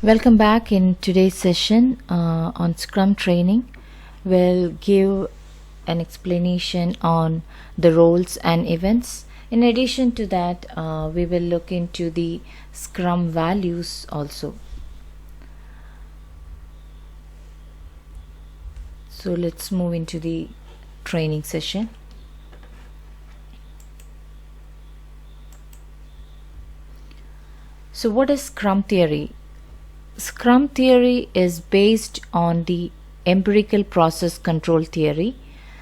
Welcome back. In today's session on Scrum training, we'll give an explanation on the roles and events. In addition to that, we will look into the Scrum values also. So let's move into the training session. So what is Scrum theory? Scrum theory is based on the empirical process control theory.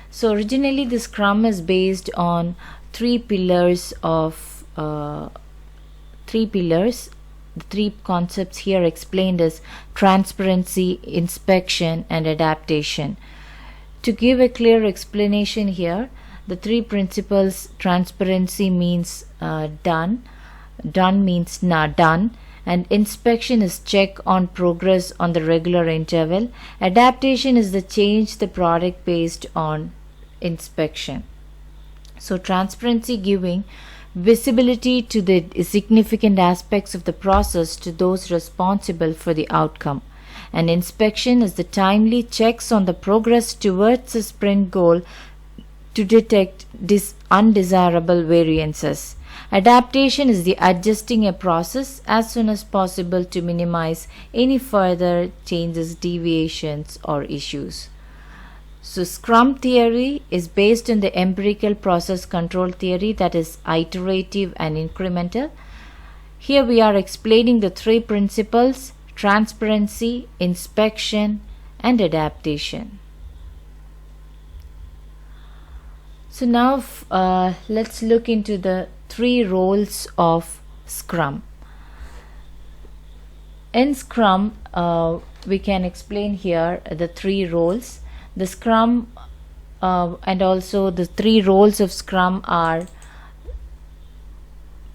So originally the Scrum is based on three pillars. The three concepts here explained is transparency, inspection, and adaptation. To give a clear explanation here, the three principles: transparency means done means not done, and inspection is check on progress on the regular interval. Adaptation is the change the product based on inspection. So transparency giving visibility to the significant aspects of the process to those responsible for the outcome, and inspection is the timely checks on the progress towards the sprint goal to detect undesirable variances. Adaptation is the adjusting a process as soon as possible to minimize any further changes, deviations, or issues. So Scrum theory is based on the empirical process control theory, that is iterative and incremental. Here we are explaining the three principles: transparency, inspection, and adaptation. So now let's look into the three roles of Scrum. In Scrum, we can explain here the three roles. The Scrum and also the three roles of Scrum are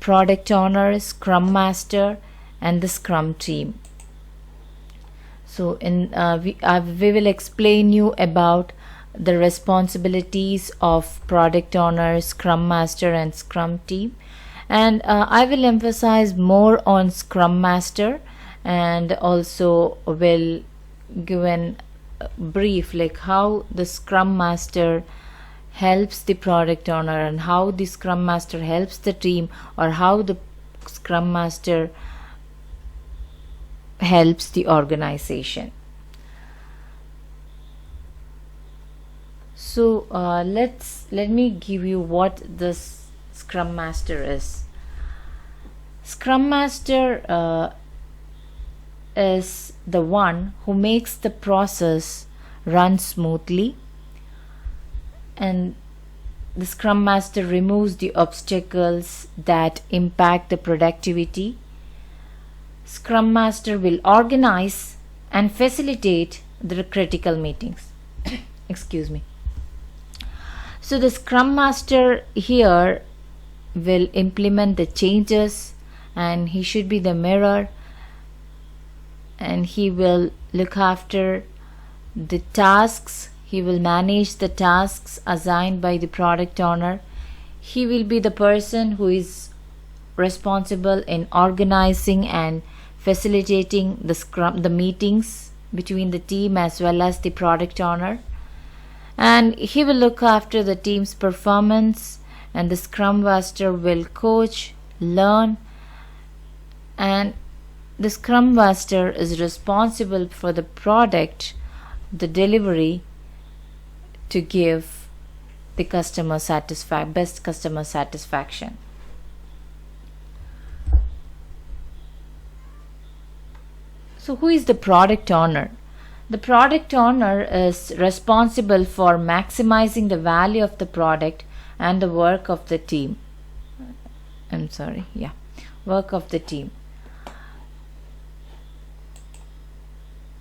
Product Owner, Scrum Master, and the Scrum Team. So we will explain you about the responsibilities of Product Owner, Scrum Master, and Scrum Team, and I will emphasize more on Scrum Master, and also will give an brief like how the Scrum Master helps the Product Owner and how the Scrum Master helps the team, or how the Scrum Master helps the organization. So let me give you what this Scrum Master is. Scrum Master is the one who makes the process run smoothly, and the Scrum Master removes the obstacles that impact the productivity. Scrum Master will organize and facilitate the critical meetings. Excuse me. So the Scrum Master here will implement the changes, and he should be the mirror, and he will look after the tasks. He will manage the tasks assigned by the Product Owner. He will be the person who is responsible in organizing and facilitating the meetings between the team as well as the Product Owner. And he will look after the team's performance, and the Scrum Master will coach, learn, and the Scrum Master is responsible for the product, the delivery, to give the best customer satisfaction. So who is the Product Owner? The Product Owner is responsible for maximizing the value of the product and the work of the team. Work of the team.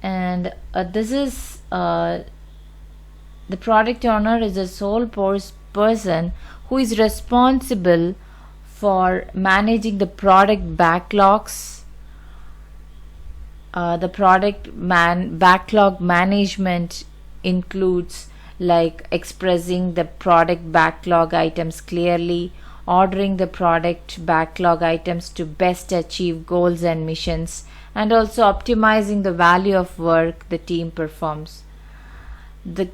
And this is the Product Owner is the sole person who is responsible for managing the product backlogs. The backlog management includes like expressing the product backlog items clearly, ordering the product backlog items to best achieve goals and missions, and also optimizing the value of work the team performs. The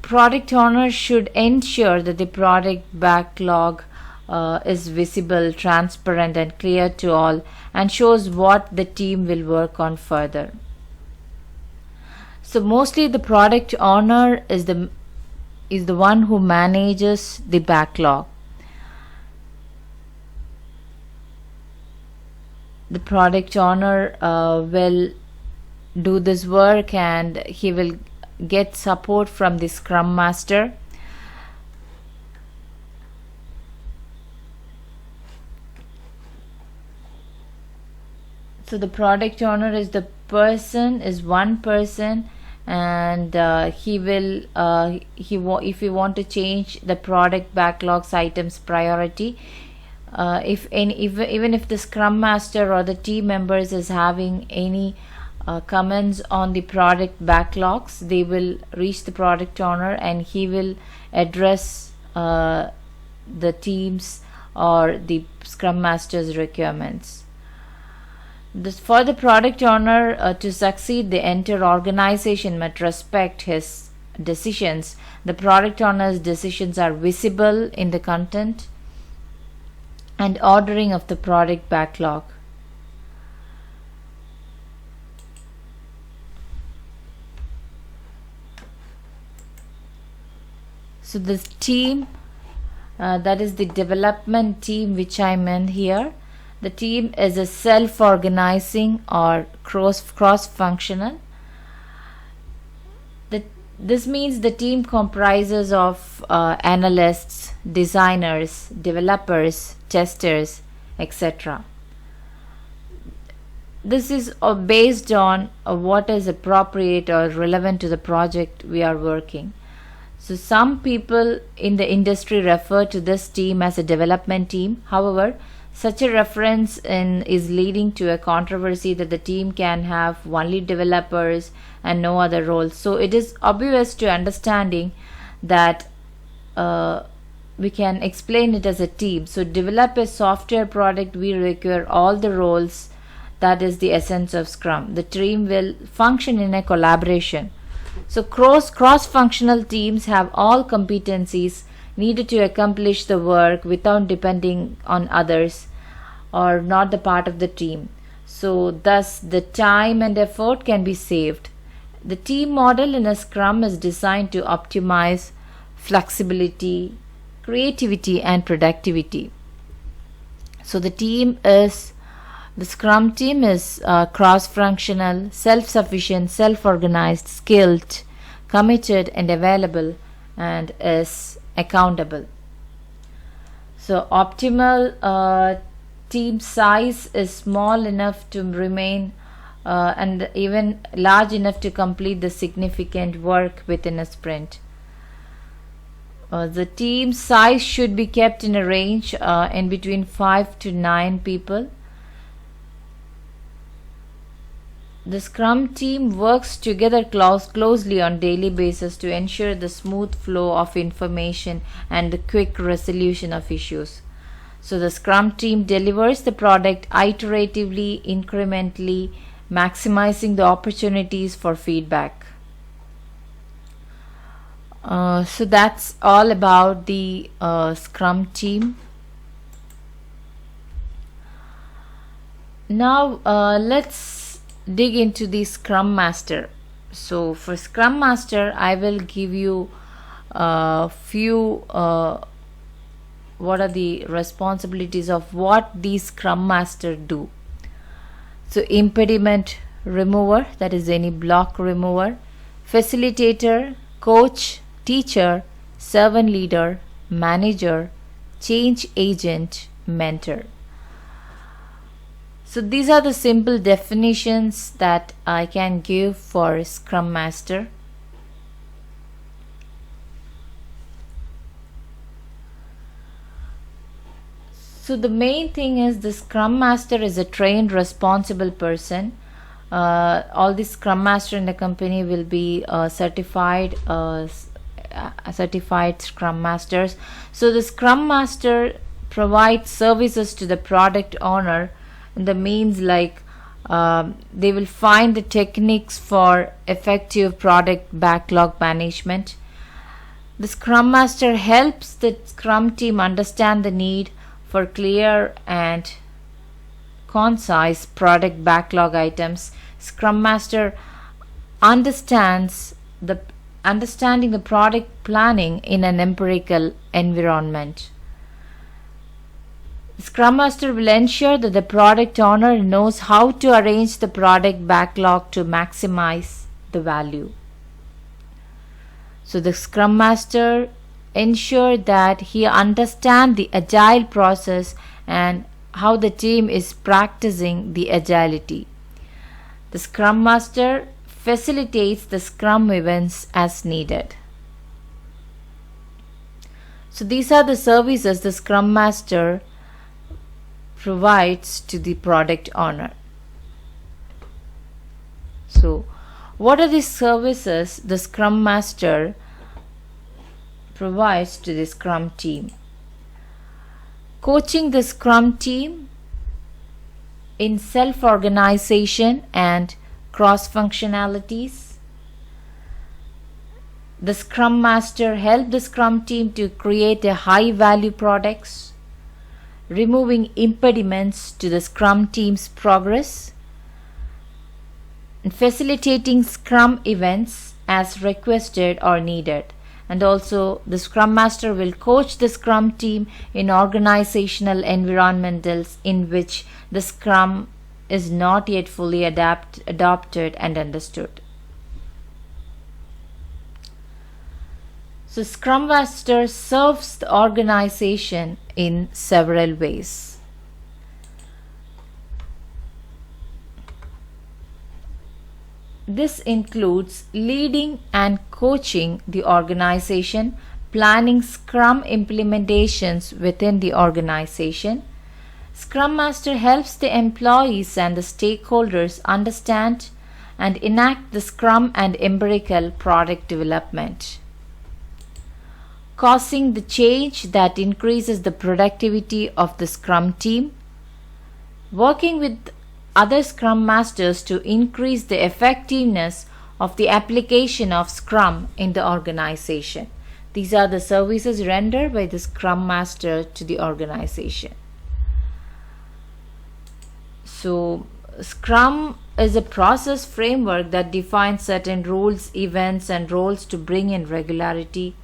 product owner should ensure that the product backlog is visible, transparent, and clear to all, and shows what the team will work on further. So mostly the product owner is the one who manages the backlog. The product owner will do this work, and he will get support from the Scrum Master. So the product owner is one person, and he will if you want to change the product backlogs items priority, even if the Scrum Master or the team members is having any comments on the product backlogs, they will reach the product owner, and he will address the team's or the Scrum Master's requirements. For the product owner to succeed, the entire organization must respect his decisions. The product owner's decisions are visible in the content and ordering of the product backlog. So this team, that is the development team which I meant here. The team is a self-organizing or cross-functional. This means the team comprises of analysts, designers, developers, testers, etc. This is based on what is appropriate or relevant to the project we are working. So some people in the industry refer to this team as a development team. However, such a reference is leading to a controversy that the team can have only developers and no other roles. So it is obvious to understanding that we can explain it as a team. So develop a software product, we require all the roles. That is the essence of Scrum. The team will function in a collaboration. So cross-functional teams have all competencies needed to accomplish the work without depending on others or not the part of the team. So thus the time and effort can be saved. The team model in a Scrum is designed to optimize flexibility, creativity, and productivity. So the Scrum team is cross-functional, self-sufficient, self-organized, skilled, committed, and available, and is accountable. So optimal team size is small enough to remain and even large enough to complete the significant work within a sprint. The team size should be kept in a range in between 5 to 9 people. The Scrum team works together closely on daily basis to ensure the smooth flow of information and the quick resolution of issues. So the Scrum team delivers the product iteratively, incrementally, maximizing the opportunities for feedback. So that's all about the Scrum team. Now let's dig into the Scrum Master. So for Scrum Master, I will give you a few what are the responsibilities of what the Scrum Master do. So impediment remover, that is any block remover, facilitator, coach, teacher, servant leader, manager, change agent, mentor. So these are the simple definitions that I can give for Scrum Master. So the main thing is the Scrum Master is a trained, responsible person. All the Scrum Master in the company will be certified Scrum Masters. So the Scrum Master provide services to the product owner in the means like they will find the techniques for effective product backlog management. The Scrum Master helps the Scrum team understand the need for clear and concise product backlog items. Scrum Master understanding the product planning in an empirical environment. Scrum Master will ensure that the product owner knows how to arrange the product backlog to maximize the value. So the Scrum Master ensure that he understands the agile process and how the team is practicing the agility. The Scrum Master facilitates the Scrum events as needed. So these are the services the Scrum Master provides to the product owner. So what are the services the Scrum Master provides to the Scrum team? Coaching the Scrum team in self-organization and cross-functionalities. The Scrum Master helps the Scrum team to create a high-value products, removing impediments to the Scrum team's progress, and facilitating Scrum events as requested or needed. And also the Scrum Master will coach the Scrum team in organizational environmentals in which the Scrum is not yet fully adopted and understood. So Scrum Master serves the organization in several ways. This includes leading and coaching the organization, planning Scrum implementations within the organization. Scrum Master helps the employees and the stakeholders understand and enact the Scrum and empirical product development, causing the change that increases the productivity of the Scrum team, working with other Scrum Masters to increase the effectiveness of the application of Scrum in the organization. These are the services rendered by the Scrum Master to the organization. So, Scrum is a process framework that defines certain rules, events, and roles to bring in regularity.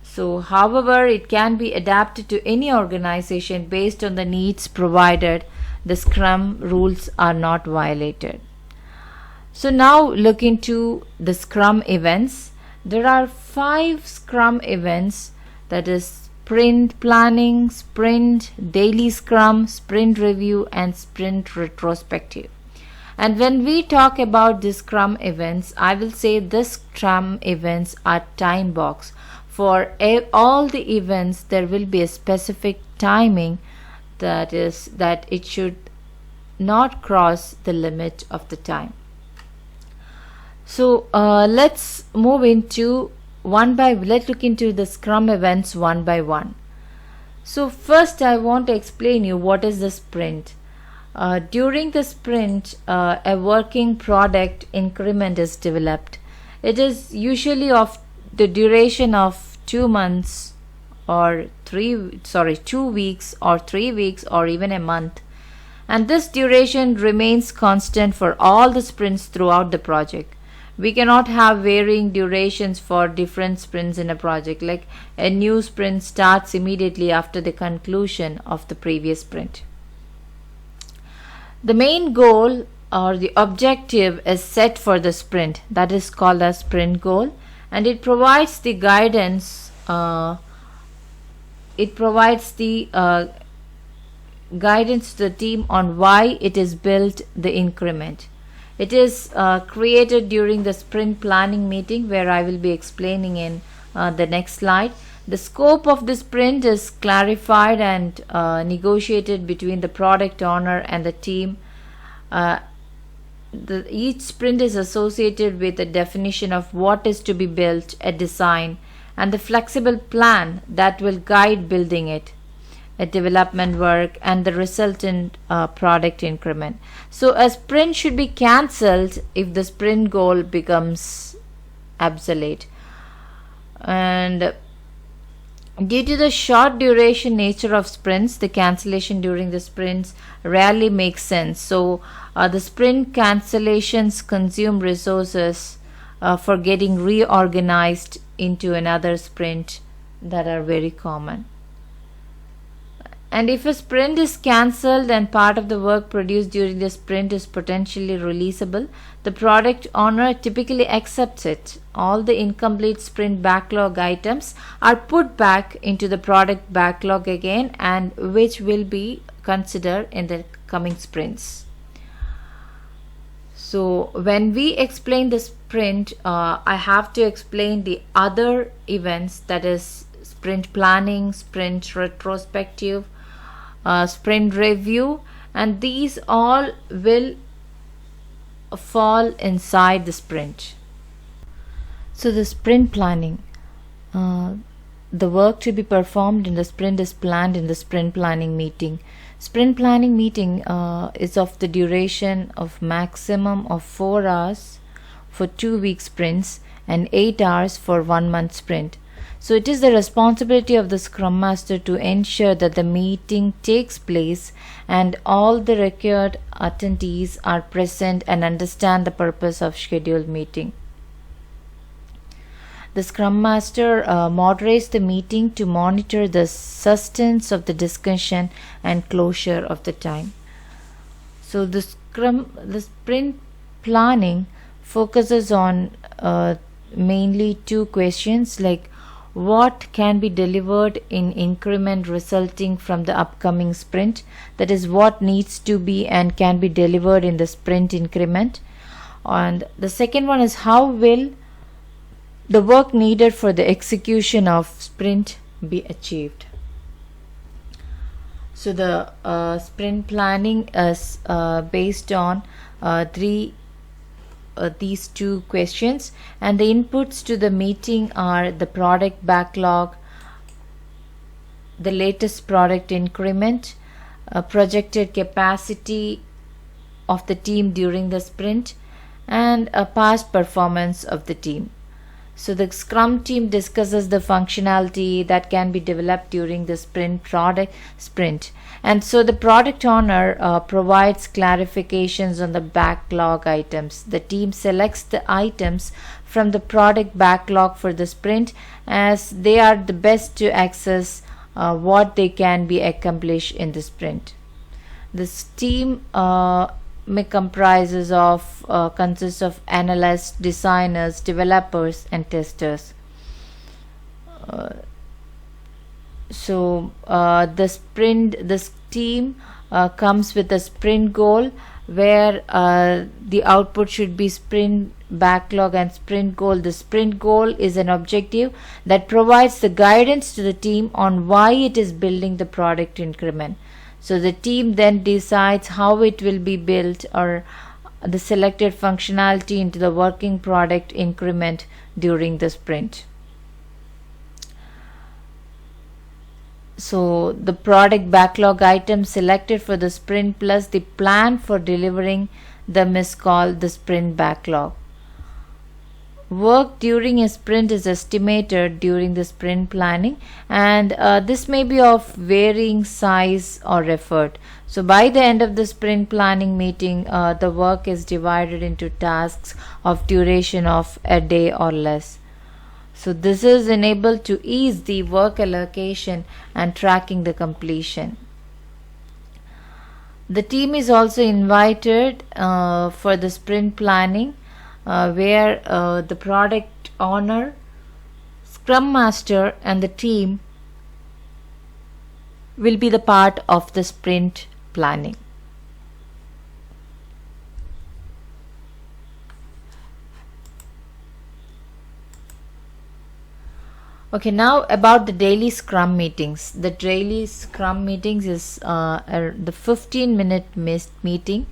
So, however, it can be adapted to any organization based on the needs provided the Scrum rules are not violated. So now look into the Scrum events. There are 5 Scrum events, that is sprint planning, sprint, daily Scrum, sprint review, and sprint retrospective. And when we talk about the Scrum events, I will say this Scrum events are time box. For all the events, there will be a specific timing, that is that it should not cross the limit of the time. So let's move into let's look into the Scrum events one by one. So first I want to explain you what is the sprint. During the sprint, a working product increment is developed. It is usually of the duration of 2 months or 2 weeks or 3 weeks or even a month, and this duration remains constant for all the sprints throughout the project. We cannot have varying durations for different sprints in a project, like a new sprint starts immediately after the conclusion of the previous sprint. The main goal or the objective is set for the sprint, that is called a sprint goal, and it provides the guidance guidance to the team on why it is built the increment. It is created during the sprint planning meeting, where I will be explaining in the next slide. The scope of the sprint is clarified and negotiated between the product owner and the team. Each sprint is associated with a definition of what is to be built, a design, and the flexible plan that will guide building it. development work, and the resultant product increment. So a sprint should be cancelled if the sprint goal becomes obsolete. And due to the short duration nature of sprints, the cancellation during the sprints rarely makes sense. So the sprint cancellations consume resources for getting reorganized into another sprint that are very common. And if a sprint is cancelled and part of the work produced during the sprint is potentially releasable, the product owner typically accepts it. All the incomplete sprint backlog items are put back into the product backlog again, and which will be considered in the coming sprints. So when we explain the sprint, I have to explain the other events, that is sprint planning, sprint retrospective, sprint review, and these all will fall inside the sprint. So the sprint planning, the work to be performed in the sprint is planned in the sprint planning meeting. Sprint planning meeting is of the duration of maximum of 4 hours for 2-week sprints and 8 hours for 1-month sprint. So it is the responsibility of the Scrum Master to ensure that the meeting takes place and all the required attendees are present and understand the purpose of scheduled meeting. The Scrum Master moderates the meeting to monitor the sustenance of the discussion and closure of the time. So the sprint planning focuses on mainly 2 questions, like what can be delivered in increment resulting from the upcoming sprint, that is what needs to be and can be delivered in the sprint increment. And the second one is how will the work needed for the execution of sprint be achieved. So the sprint planning is based on these 2 questions, and the inputs to the meeting are the product backlog, the latest product increment, projected capacity of the team during the sprint, and a past performance of the team. So the Scrum team discusses the functionality that can be developed during the product sprint. And so the product owner provides clarifications on the backlog items. The team selects the items from the product backlog for the sprint, as they are the best to access what they can be accomplished in the sprint. This team consists of analysts, designers, developers, and testers. This team comes with a sprint goal, where the output should be sprint backlog and sprint goal. The sprint goal is an objective that provides the guidance to the team on why it is building the product increment. So the team then decides how it will be built or the selected functionality into the working product increment during the sprint. So the product backlog item selected for the sprint plus the plan for delivering them is called the sprint backlog. Work during a sprint is estimated during the sprint planning, and this may be of varying size or effort. So by the end of the sprint planning meeting, the work is divided into tasks of duration of a day or less. So this is enabled to ease the work allocation and tracking the completion. The team is also invited for the sprint planning, where the product owner, Scrum Master, and the team will be the part of the sprint planning. Okay, now about the daily Scrum meetings. The daily Scrum meetings is the 15-minute meeting.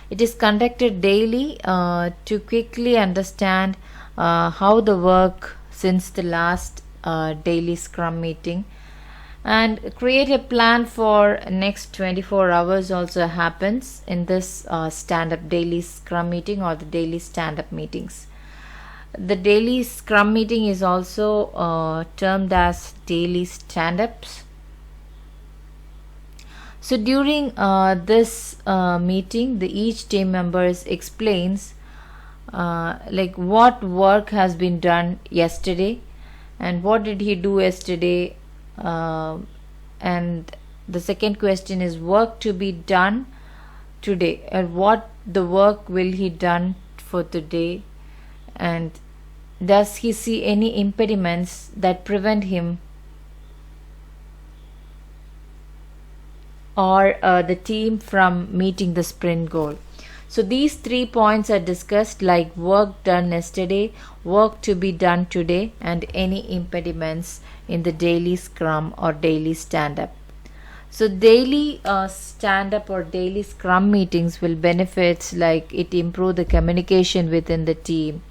It is conducted daily to quickly understand how the work since the last daily Scrum meeting, And create a plan for next 24 hours also happens in this stand-up daily scrum meeting or the daily stand-up meetings. The daily scrum meeting is also termed as daily stand-ups. So during this meeting, each team members explains like what work has been done yesterday and what did he do yesterday, and the second question is work to be done today, and what the work will he done for today, and does he see any impediments that prevent him or the team from meeting the sprint goal. So these 3 points are discussed, like work done yesterday, work to be done today, and any impediments in the daily scrum or daily stand-up. So daily stand-up or daily scrum meetings will benefits like it improve the communication within the team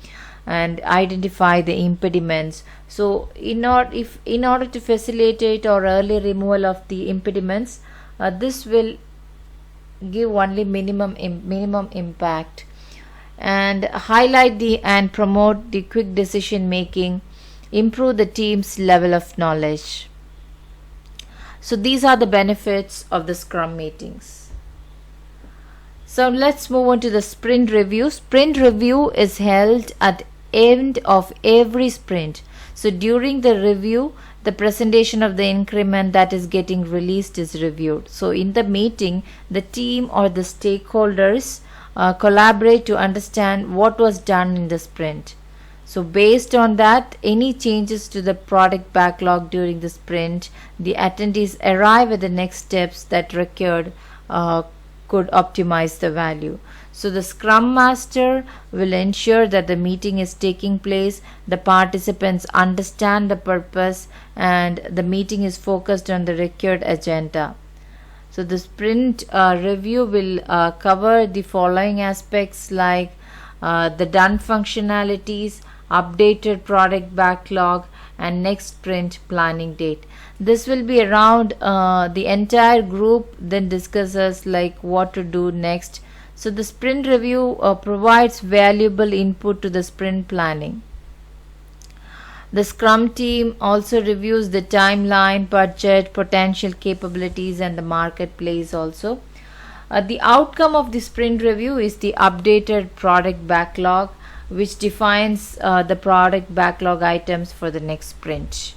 and identify the impediments. So in order to facilitate or early removal of the impediments, this will give only minimum impact, and highlight and promote the quick decision making, improve the team's level of knowledge. So these are the benefits of the scrum meetings. So let's move on to the sprint review. Sprint review is held at end of every sprint. So during the review, the presentation of the increment that is getting released is reviewed. So in the meeting, the team or the stakeholders collaborate to understand what was done in the sprint. So based on that, any changes to the product backlog during the sprint, the attendees arrive at the next steps that required could optimize the value. So the Scrum Master will ensure that the meeting is taking place, the participants understand the purpose, and the meeting is focused on the required agenda. So the sprint review will cover the following aspects, like the done functionalities, updated product backlog, and next sprint planning date. This will be around the entire group then discusses like what to do next. So the sprint review provides valuable input to the sprint planning. The Scrum team also reviews the timeline, budget, potential capabilities, and the marketplace also. The outcome of the sprint review is the updated product backlog, which defines the product backlog items for the next sprint.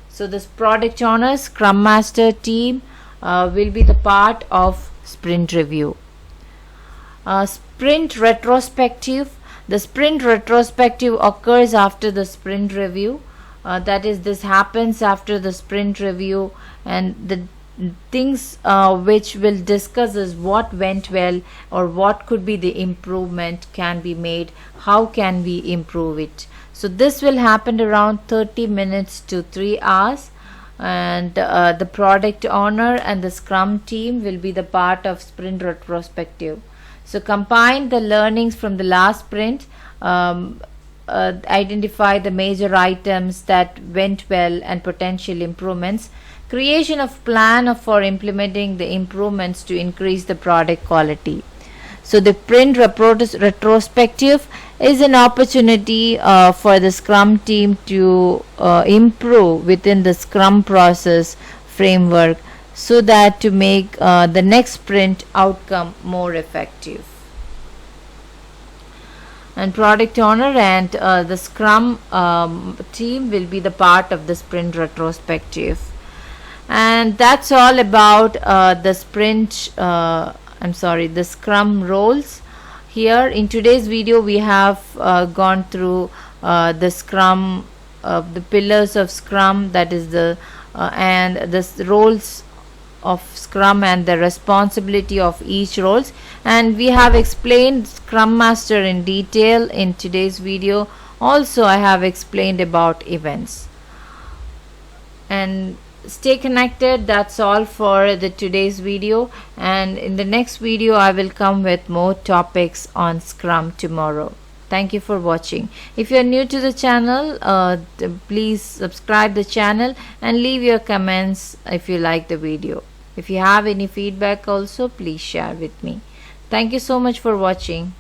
So this product owner, Scrum Master team will be the part of sprint review. Sprint retrospective. The sprint retrospective occurs after the sprint review. That is, this happens after the sprint review, and the things which will discuss is what went well or what could be the improvement can be made, how can we improve it. So this will happen around 30 minutes to 3 hours, and the product owner and the Scrum team will be the part of sprint retrospective. So combine the learnings from the last sprint, identify the major items that went well and potential improvements, creation of plan for implementing the improvements to increase the product quality. So the sprint retrospective is an opportunity for the Scrum team to improve within the Scrum process framework, so that to make the next sprint outcome more effective. And product owner and the Scrum team will be the part of the sprint retrospective. And that's all about the the Scrum roles. Here in today's video, we have gone through the Scrum, the pillars of Scrum, that is the and the roles of Scrum and the responsibility of each roles, and we have explained Scrum Master in detail in today's video. Also, I have explained about events. And stay connected. That's all for the today's video, and in the next video I will come with more topics on Scrum tomorrow. Thank you for watching. If you are new to the channel, please subscribe the channel and leave your comments if you like the video. If you have any feedback also, please share with me. Thank you so much for watching.